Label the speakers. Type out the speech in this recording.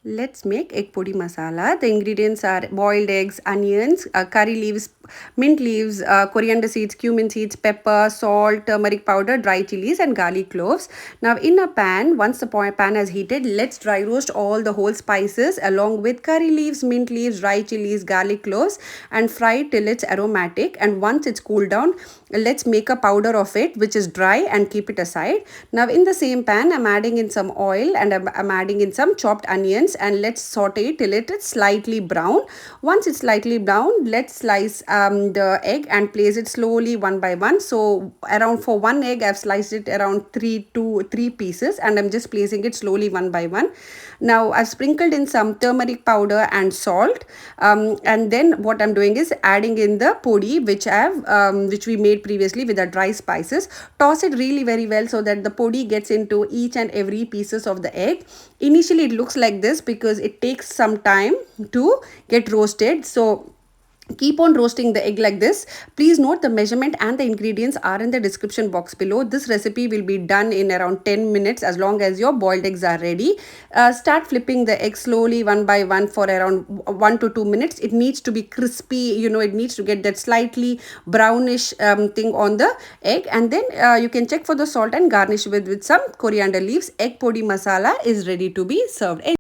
Speaker 1: Let's make egg podi masala. The ingredients are boiled eggs, onions, curry leaves, mint leaves, coriander seeds, cumin seeds, pepper, salt, turmeric powder, dry chilies, and garlic cloves. Now, in a pan, once the pan has heated, let's dry roast all the whole spices along with curry leaves, mint leaves, dry chilies, garlic cloves, and fry it till it's aromatic. And once it's cooled down, let's make a powder of it, which is dry, and keep it aside. Now, in the same pan, I'm adding in some oil and I'm adding in some chopped onions, and let's saute it till it is slightly brown. Once it's slightly brown, let's slice the egg and place it slowly one by one. So around for one egg, I've sliced it around three pieces, and I'm just placing it slowly one by one. Now I've sprinkled in some turmeric powder and salt, and then what I'm doing is adding in the podi which we made previously with the dry spices. Toss it really very well so that the podi gets into each and every pieces of the egg. Initially it looks like this because it takes some time to get roasted, so keep on roasting the egg like this. Please note the measurement and the ingredients are in the description box below. This recipe will be done in around 10 minutes as long as your boiled eggs are ready. Start flipping the egg slowly one by one for around 1 to 2 minutes. It needs to be crispy, it needs to get that slightly brownish thing on the egg, and then you can check for the salt and garnish with some coriander leaves. Egg podi masala is ready to be served.